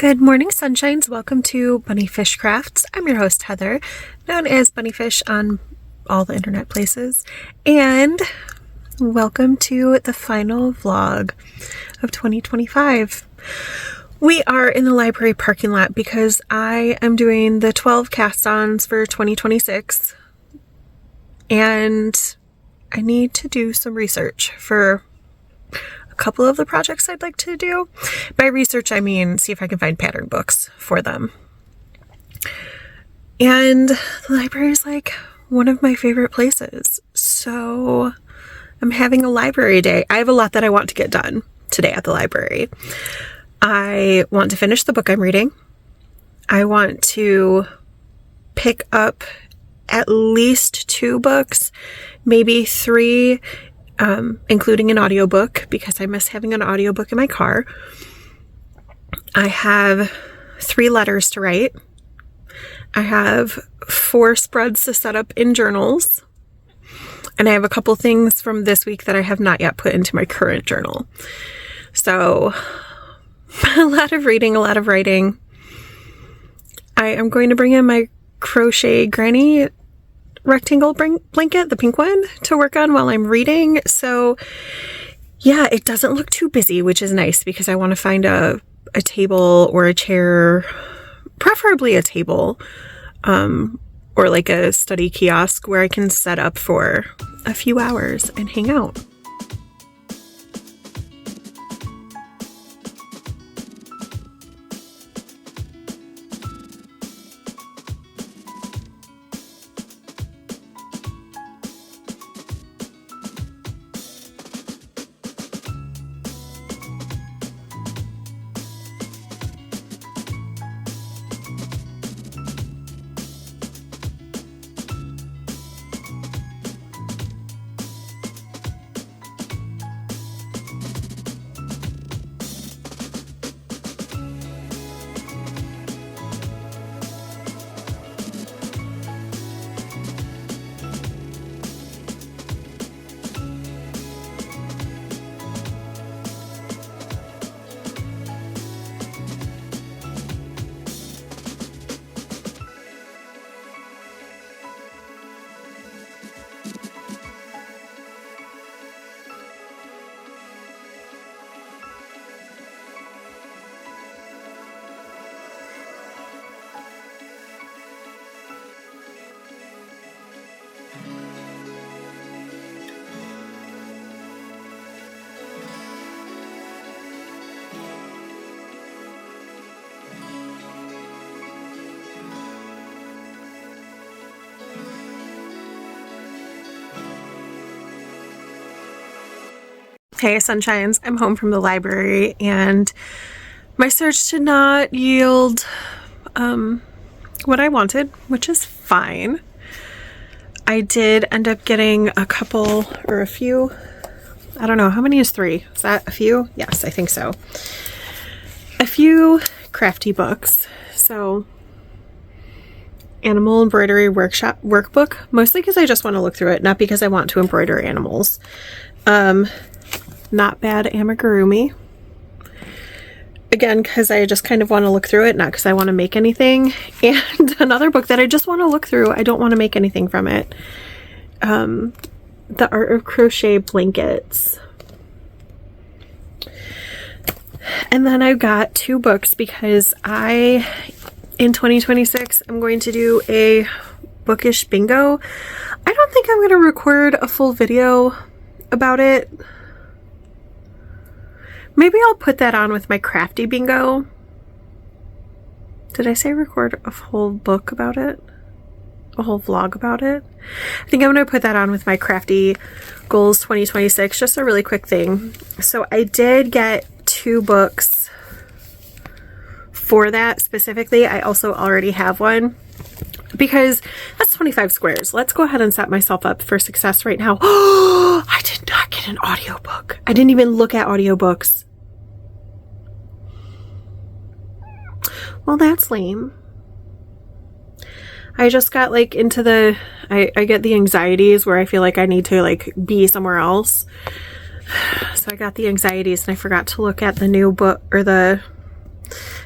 Good morning, sunshines. Welcome to Bunnyfish Crafts. I'm your host, Heather, known as Bunnyfish on all the internet places. And welcome to the final vlog of 2025. We are in the library parking lot because I am doing the 12 cast-ons for 2026. And I need to do some research for a couple of the projects I'd like to do. By research, I mean see if I can find pattern books for them. And the library is like one of my favorite places. So I'm having a library day. I have a lot that I want to get done today at the library. I want to finish the book I'm reading. I want to pick up at least 2 books, maybe 3, including an audiobook, because I miss having an audiobook in my car. I have 3 letters to write. I have 4 spreads to set up in journals. And I have a couple things from this week that I have not yet put into my current journal. So a lot of reading, a lot of writing. I am going to bring in my crochet granny rectangle blanket, the pink one, to work on while I'm reading. So yeah, it doesn't look too busy, which is nice because I want to find a table or a chair, preferably a table, or like a study kiosk where I can set up for a few hours and hang out. Hey, sunshines. I'm home from the library and my search did not yield what I wanted, which is fine. I did end up getting a couple or a few. I don't know. How many is 3? Is that a few? Yes, I think so. A few crafty books. So animal embroidery workbook, mostly because I just want to look through it, not because I want to embroider animals. Not Bad amigurumi. Again, because I just kind of want to look through it, not because I want to make anything. And another book that I just want to look through, I don't want to make anything from it. The Art of Crochet Blankets. And then I've got 2 books because in 2026, I'm going to do a bookish bingo. I don't think I'm going to record a full video about it. Maybe I'll put that on with my crafty bingo. Did I say record a whole book about it? A whole vlog about it? I think I'm going to put that on with my crafty goals 2026. Just a really quick thing. So I did get 2 books for that specifically. I also already have one because that's 25 squares. Let's go ahead and set myself up for success right now. Oh, I did not get an audiobook. I didn't even look at audiobooks. Well, that's lame. I just got like into the, I get the anxieties where I feel like I need to like be somewhere else. So I got the anxieties and I forgot to look at the new book or the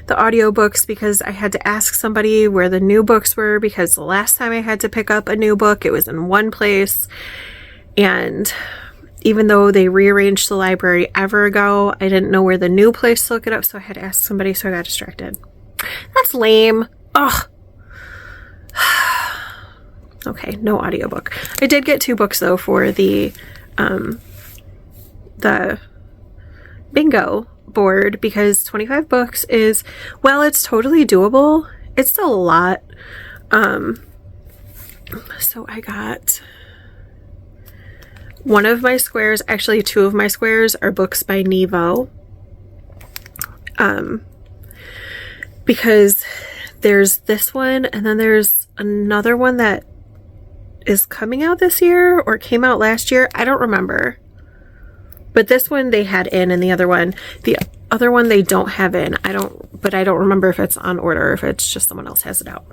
the audiobooks because I had to ask somebody where the new books were, because the last time I had to pick up a new book, it was in one place. And even though they rearranged the library ever ago, I didn't know where the new place to look it up, so I had to ask somebody, so I got distracted. That's lame. Ugh. Okay, no audiobook. I did get 2 books though for the bingo board, because 25 books is, well, it's totally doable. It's still a lot. So I got one of my squares, actually 2 of my squares are books by Nevo. Because there's this one, and then there's another one that is coming out this year or came out last year. I don't remember. But this one they had in, and the other one they don't have in. I don't remember if it's on order or if it's just someone else has it out.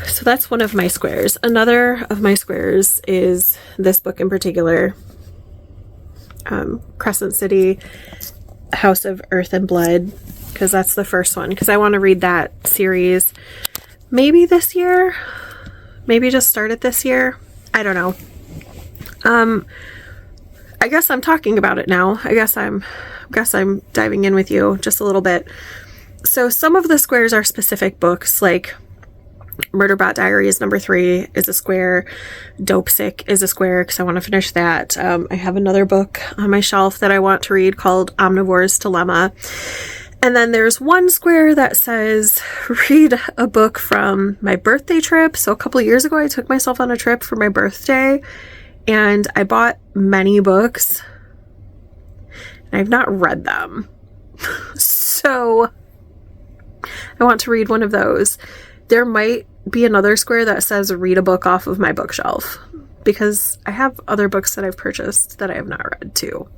So that's one of my squares. Another of my squares is this book in particular, Crescent City, House of Earth and Blood, because that's the first one, because I want to read that series maybe this year, maybe just start it this year. I don't know. I guess I'm talking about it now. I guess I'm diving in with you just a little bit. So some of the squares are specific books, like Murderbot Diaries #3 is a square. Dope Sick is a square because I want to finish that. I have another book on my shelf that I want to read called Omnivore's Dilemma. And then there's one square that says read a book from my birthday trip. So a couple of years ago, I took myself on a trip for my birthday, and I bought many books, and I've not read them. So I want to read one of those. There might be another square that says read a book off of my bookshelf, because I have other books that I've purchased that I have not read too.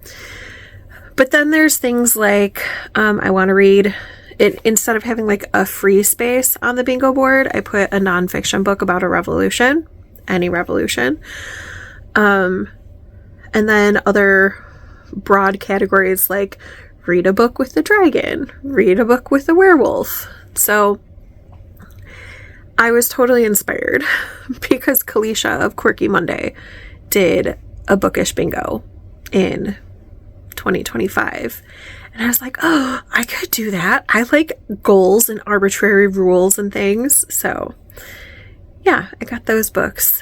But then there's things like I want to read it. Instead of having like a free space on the bingo board, I put a nonfiction book about a revolution, any revolution. And then other broad categories like read a book with the dragon, read a book with the werewolf. So I was totally inspired because Kalisha of Quirky Monday did a bookish bingo in 2025. And I was like, oh, I could do that. I like goals and arbitrary rules and things. So yeah, I got those books.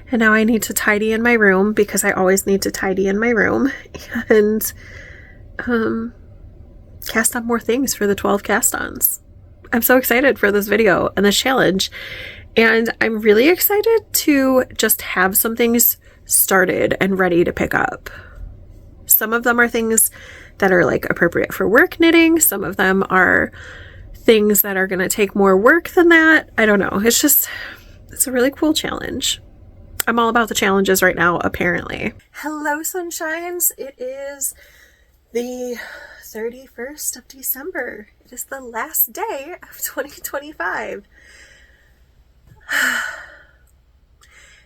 And now I need to tidy in my room, because I always need to tidy in my room, and cast on more things for the 12 cast-ons. I'm so excited for this video and this challenge, and I'm really excited to just have some things started and ready to pick up. Some of them are things that are like appropriate for work knitting. Some of them are things that are going to take more work than that. I don't know. It's a really cool challenge. I'm all about the challenges right now, apparently. Hello, sunshines. It is the 31st of December. It is the last day of 2025.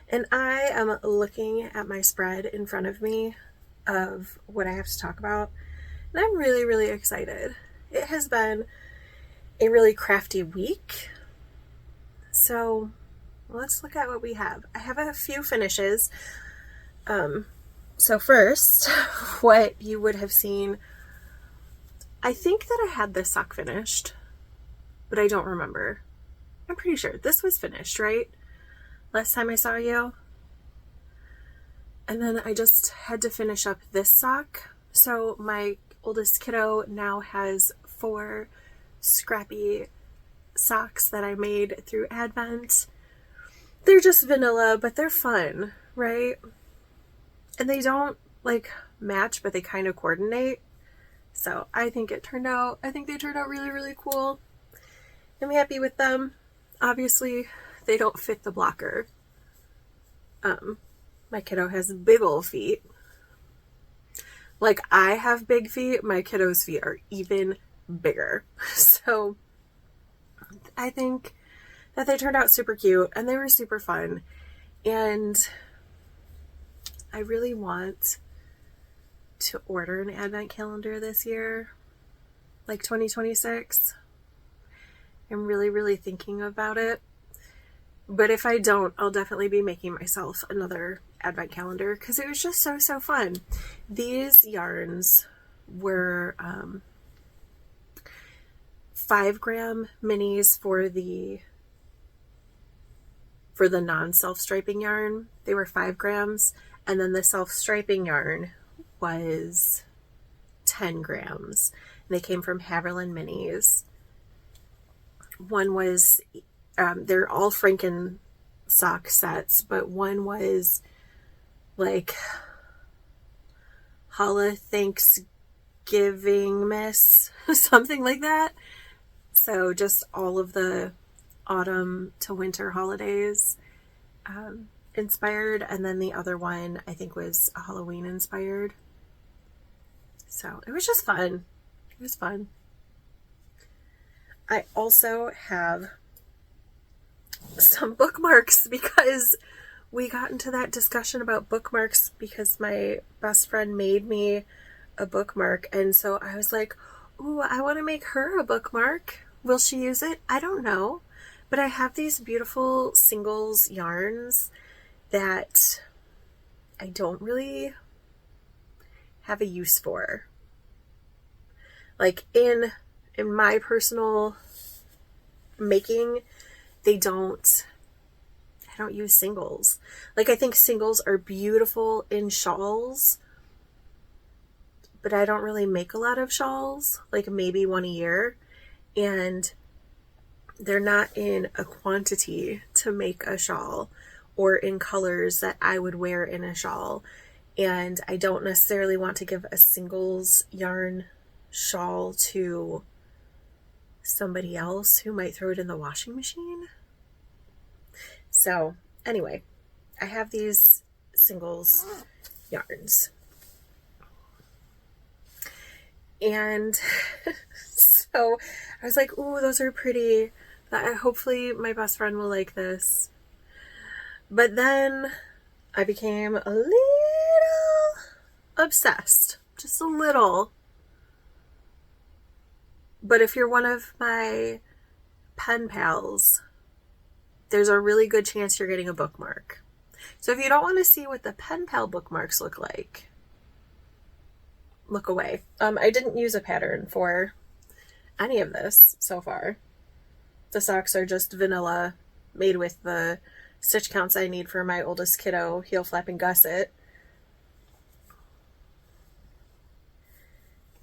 And I am looking at my spread in front of me of what I have to talk about. And I'm really, really excited. It has been a really crafty week. So let's look at what we have. I have a few finishes. So first, what you would have seen, I think that I had this sock finished, but I don't remember. I'm pretty sure this was finished, right? Last time I saw you. And then I just had to finish up this sock. So my oldest kiddo now has 4 scrappy socks that I made through Advent. They're just vanilla, but they're fun, right? And they don't like match, but they kind of coordinate. So I think they turned out really, really cool. I'm happy with them. Obviously, they don't fit the blocker. My kiddo has big old feet. Like I have big feet, my kiddo's feet are even bigger. So I think that they turned out super cute and they were super fun. And I really want to order an advent calendar this year. like 2026. I'm really, really thinking about it. But if I don't, I'll definitely be making myself another advent calendar because it was just so, so fun. These yarns were 5-gram minis for the non-self-striping yarn. They were 5 grams, and then the self-striping yarn was 10 grams. And they came from Haverland Minis. One was, they're all Franken sock sets, but one was like Holla Thanksgiving Miss, something like that. So just all of the autumn to winter holidays inspired, and then the other one I think was Halloween inspired. So it was just fun. It was fun. I also have some bookmarks because we got into that discussion about bookmarks because my best friend made me a bookmark, and so I was like, ooh, I want to make her a bookmark. Will she use it? I don't know. But I have these beautiful singles yarns that I don't really have a use for. Like in my personal making, I don't use singles. Like, I think singles are beautiful in shawls, but I don't really make a lot of shawls, like maybe one a year, and they're not in a quantity to make a shawl or in colors that I would wear in a shawl. And I don't necessarily want to give a singles yarn shawl to somebody else who might throw it in the washing machine. So anyway, I have these singles yarns. And so I was like, ooh, those are pretty. Hopefully my best friend will like this. But then I became a little obsessed. Just a little. But if you're one of my pen pals, there's a really good chance you're getting a bookmark. So if you don't want to see what the pen pal bookmarks look like, look away. I didn't use a pattern for any of this so far. The socks are just vanilla, made with the stitch counts I need for my oldest kiddo, heel flap and gusset.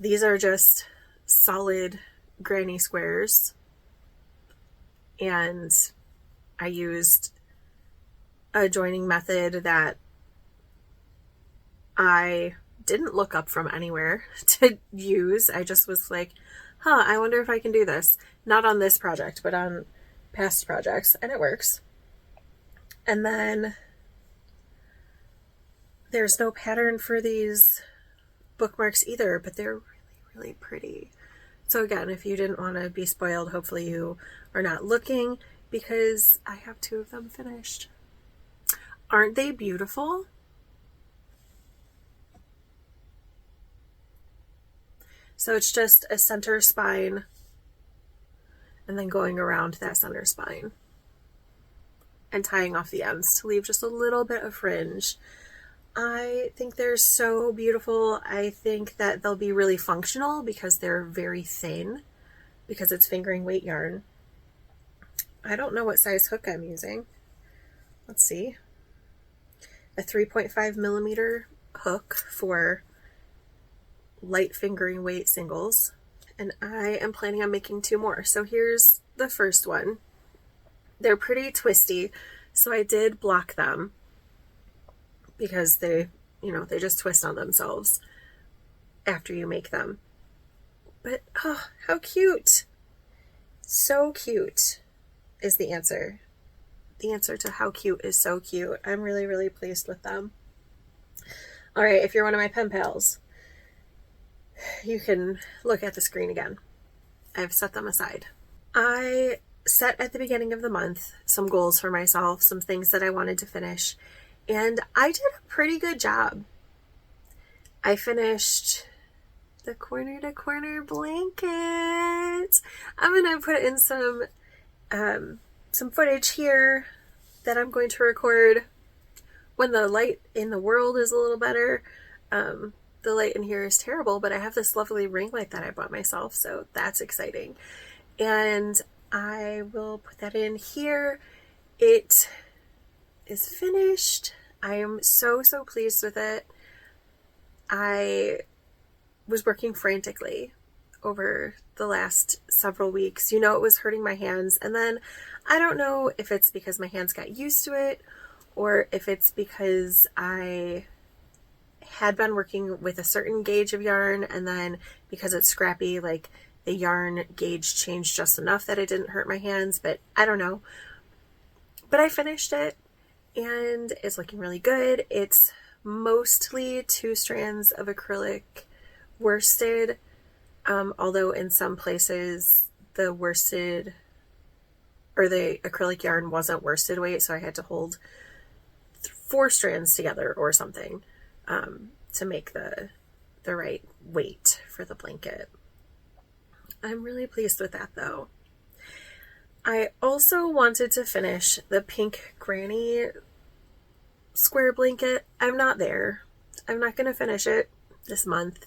These are just solid granny squares, and I used a joining method that I didn't look up from anywhere to use. I just was like, I wonder if I can do this. Not on this project, but on past projects, and it works. And then there's no pattern for these bookmarks either, but they're really, really pretty. So again, if you didn't want to be spoiled, hopefully you are not looking, because I have 2 of them finished. Aren't they beautiful? So it's just a center spine and then going around that center spine and tying off the ends to leave just a little bit of fringe. I think they're so beautiful. I think that they'll be really functional because they're very thin, because it's fingering weight yarn. I don't know what size hook I'm using. Let's see. A 3.5 millimeter hook for light fingering weight singles, and I am planning on making 2 more. So here's the first one. They're pretty twisty, so I did block them because they just twist on themselves after you make them. But oh, how cute. So cute is the answer. The answer to how cute is so cute. I'm really, really pleased with them. All right, if you're one of my pen pals, you can look at the screen again. I've set them aside. I set at the beginning of the month some goals for myself, some things that I wanted to finish, and I did a pretty good job. I finished the corner to corner blanket. I'm gonna put in some footage here that I'm going to record when the light in the world is a little better. The light in here is terrible, but I have this lovely ring light that I bought myself, so that's exciting. And I will put that in here. It is finished. I am so pleased with it. I was working frantically over the last several weeks. You know, it was hurting my hands, and then I don't know if it's because my hands got used to it or if it's because I had been working with a certain gauge of yarn, and then because it's scrappy, like the yarn gauge changed just enough that it didn't hurt my hands, but I don't know. But I finished it and it's looking really good. It's mostly 2 strands of acrylic worsted, although in some places the worsted or the acrylic yarn wasn't worsted weight, so I had to hold 4 strands together or something to make the right weight for the blanket. I'm really pleased with that though. I also wanted to finish the pink granny square blanket. I'm not there. I'm not going to finish it this month.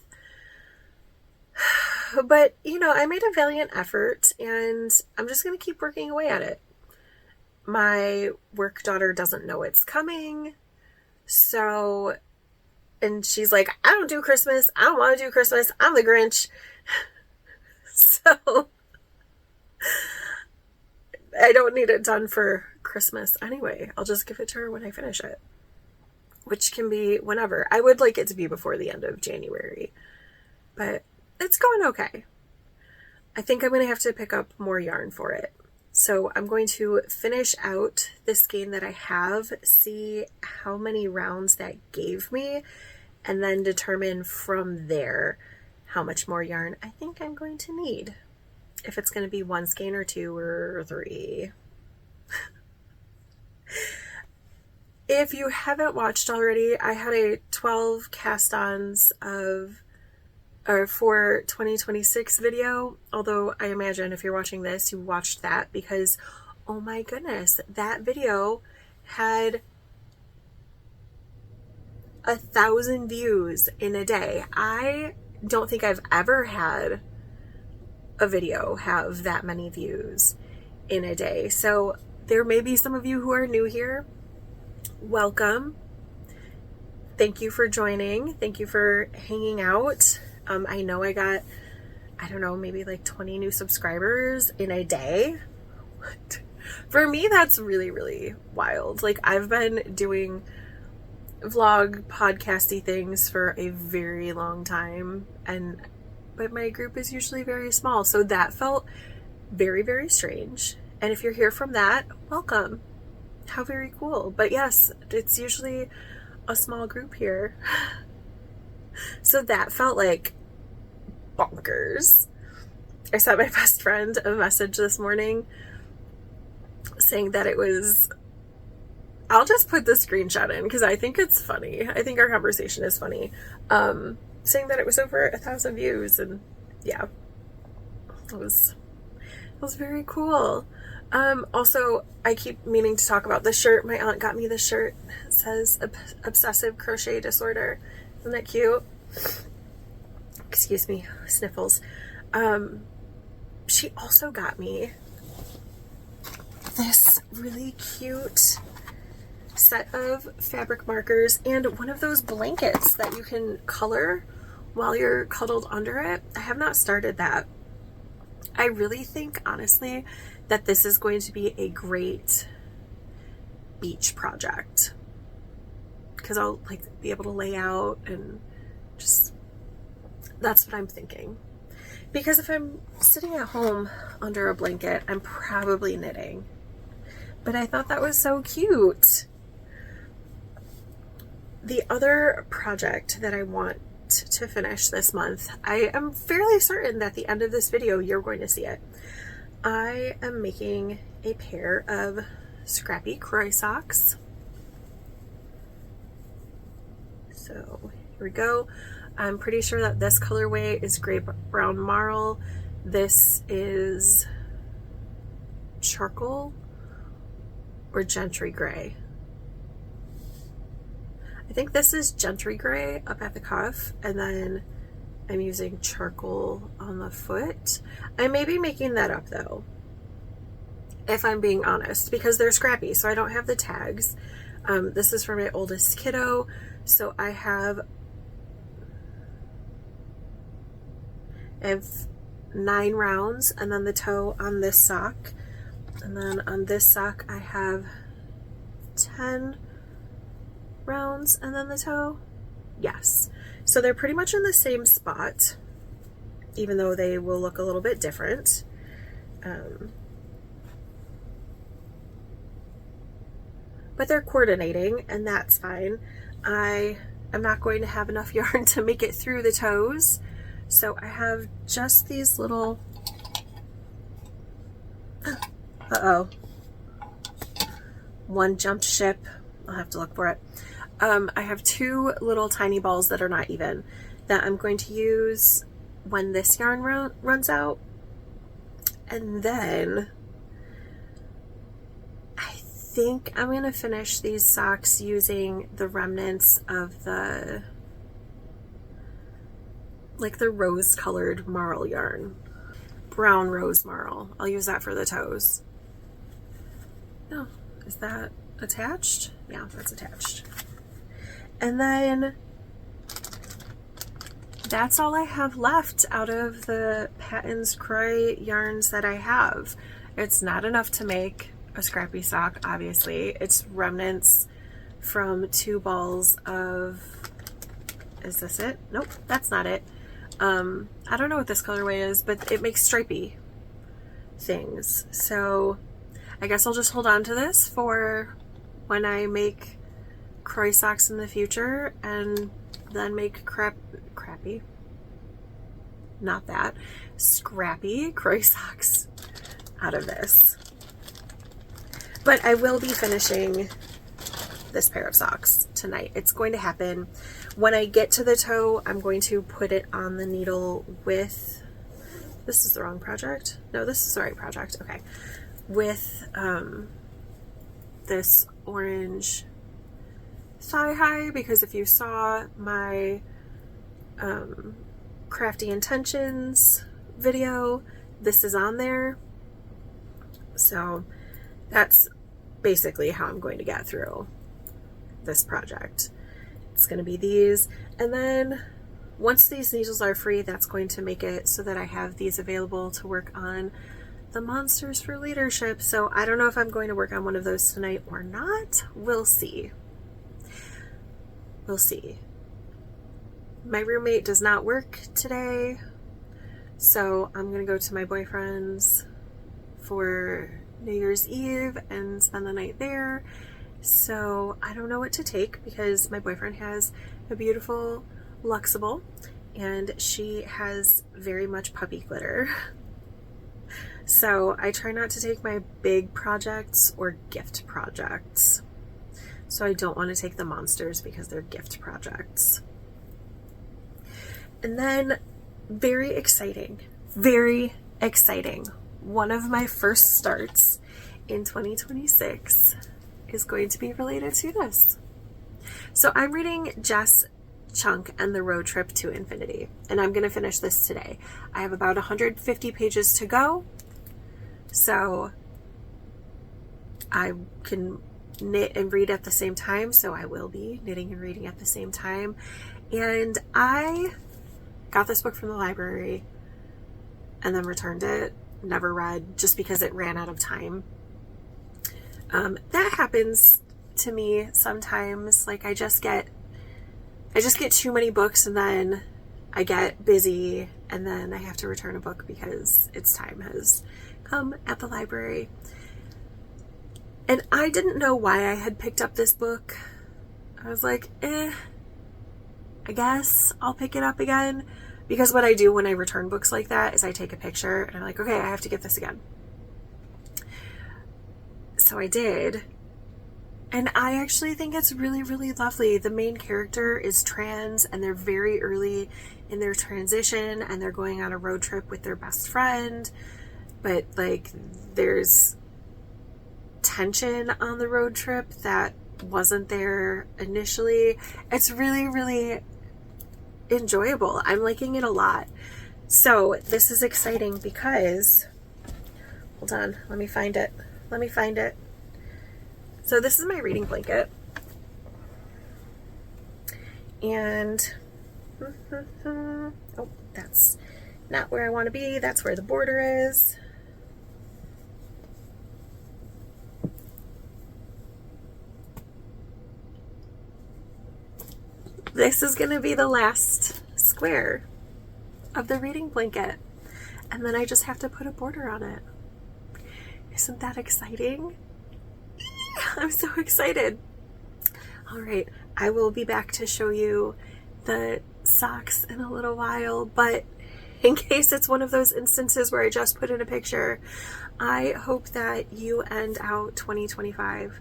But, you know, I made a valiant effort and I'm just going to keep working away at it. My work daughter doesn't know it's coming. So, and she's like, I don't do Christmas. I don't want to do Christmas. I'm the Grinch. So, I don't need it done for Christmas anyway. I'll just give it to her when I finish it, which can be whenever. I would like it to be before the end of January, but it's going okay. I think I'm going to have to pick up more yarn for it. So I'm going to finish out the skein that I have, see how many rounds that gave me, and then determine from there how much more yarn I think I'm going to need. If it's going to be 1 skein or 2 or 3. If you haven't watched already, I had a 12 cast-ons for 2026 video, although I imagine if you're watching this, you watched that because, oh my goodness, that video had 1,000 views in a day. I don't think I've ever had a video have that many views in a day. So there may be some of you who are new here. Welcome. Thank you for joining. Thank you for hanging out. I know I got, I don't know, maybe like 20 new subscribers in a day. For me, that's really wild. Like, I've been doing vlog podcasty things for a very long time, but my group is usually very small, so that felt very strange. And if you're here from that, welcome. How very cool. But yes, it's usually a small group here. So that felt like bonkers. I sent my best friend a message this morning saying that it was, I'll just put the screenshot in because I think it's funny. I think our conversation is funny. Saying that it was over 1,000 views, and yeah, it was very cool. Also, I keep meaning to talk about the shirt. My aunt got me this shirt. It says obsessive crochet disorder. Isn't that cute? Excuse me, sniffles. She also got me this really cute set of fabric markers and one of those blankets that you can color while you're cuddled under it. I have not started that. I really think, honestly, that this is going to be a great beach project because I'll like be able to lay out and just, that's what I'm thinking. Because if I'm sitting at home under a blanket, I'm probably knitting. But I thought that was so cute. The other project that I want to finish this month, I am fairly certain that at the end of this video you're going to see it. I am making a pair of scrappy croy socks. So here we go. I'm pretty sure that this colorway is Grape Brown Marl. This is Charcoal or Gentry Gray. I think this is Gentry Gray up at the cuff, and then I'm using Charcoal on the foot. I may be making that up though, if I'm being honest, because they're scrappy, so I don't have the tags. This is for my oldest kiddo, so I have 9 rounds, and then the toe on this sock, and then on this sock I have 10 rounds, and then the toe. Yes, so they're pretty much in the same spot, even though they will look a little bit different. But they're coordinating, and that's fine. I am not going to have enough yarn to make it through the toes, so I have just these little, one jumped ship. I'll have to look for it. I have 2 little tiny balls that are not even, that I'm going to use when this yarn runs out. And then I think I'm going to finish these socks using the remnants of the, like the rose colored marl yarn. Brown rose marl. I'll use that for the toes. No, is that attached? Yeah, that's attached. And then that's all I have left out of the Patons Croy yarns that I have. It's not enough to make a scrappy sock, obviously. It's remnants from 2 balls of, is this it? Nope, that's not it. I don't know what this colorway is, but it makes stripy things. So I guess I'll just hold on to this for when I make Croy socks in the future, and then make crappy, not that, scrappy Croy socks out of this. But I will be finishing this pair of socks tonight. It's going to happen. When I get to the toe, I'm going to put it on the needle with, this is the wrong project. No, this is the right project. Okay. With this orange thigh high, because if you saw my Crafty Intentions video, this is on there. So that's basically how I'm going to get through this project. It's going to be these, and then once these needles are free, that's going to make it so that I have these available to work on the Monsters for Leadership. So I don't know if I'm going to work on one of those tonight or not. We'll see. We'll see. My roommate does not work today, so I'm gonna go to my boyfriend's for New Year's Eve and spend the night there. So I don't know what to take, because my boyfriend has a beautiful Luxable and she has very much puppy glitter. So I try not to take my big projects or gift projects. So I don't want to take the monsters because they're gift projects. And then very exciting, one of my first starts in 2026 is going to be related to this. So I'm reading Jess Chunk and the Road Trip to Infinity, and I'm going to finish this today. I have about 150 pages to go, so I can knit and read at the same time, so I will be knitting and reading at the same time. And I got this book from the library and then returned it, never read, just because it ran out of time. That happens to me sometimes. Like I just get too many books, and then I get busy, and then I have to return a book because its time has come at the library. And I didn't know why I had picked up this book. I was like, I guess I'll pick it up again. Because what I do when I return books like that is I take a picture and I'm like, okay, I have to get this again. So I did. And I actually think it's really, really lovely. The main character is trans, and they're very early in their transition, and they're going on a road trip with their best friend. But, like, there's tension on the road trip that wasn't there initially. It's really, really enjoyable. I'm liking it a lot. So, this is exciting because... Hold on. Let me find it. So this is my reading blanket, and oh, that's not where I want to be. That's where the border is. This is going to be the last square of the reading blanket, and then I just have to put a border on it. Isn't that exciting? I'm so excited. All right, I will be back to show you the socks in a little while, but in case it's one of those instances where I just put in a picture, I hope that you end out 2025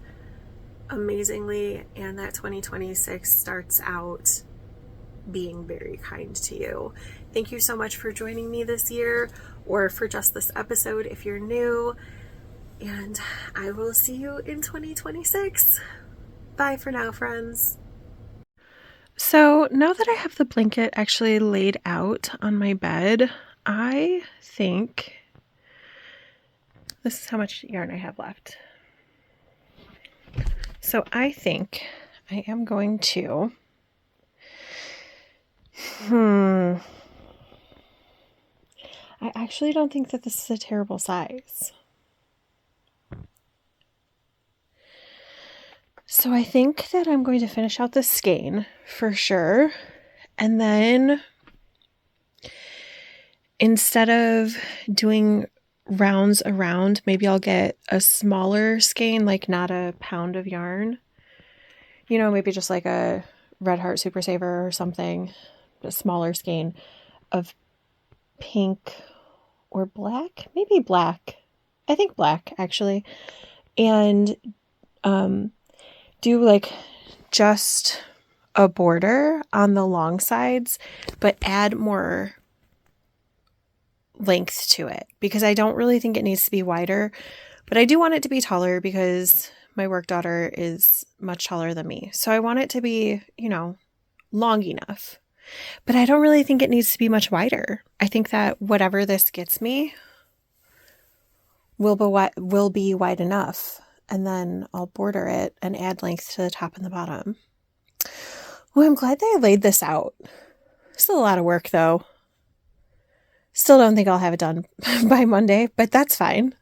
amazingly and that 2026 starts out being very kind to you. Thank you so much for joining me this year, or for just this episode if you're new. And I will see you in 2026. Bye for now, friends. So now that I have the blanket actually laid out on my bed, I think this is how much yarn I have left. So I think I am going to, I actually don't think that this is a terrible size. So I think that I'm going to finish out the skein for sure. And then instead of doing rounds around, maybe I'll get a smaller skein, like not a pound of yarn. You know, maybe just like a Red Heart Super Saver or something. A smaller skein of pink or black. Maybe black. I think black, actually. And do like just a border on the long sides, but add more length to it, because I don't really think it needs to be wider, but I do want it to be taller because my work daughter is much taller than me. So I want it to be, you know, long enough, but I don't really think it needs to be much wider. I think that whatever this gets me will be wide enough. And then I'll border it and add length to the top and the bottom. Well, I'm glad that I laid this out. Still a lot of work, though. Still don't think I'll have it done by Monday, but that's fine.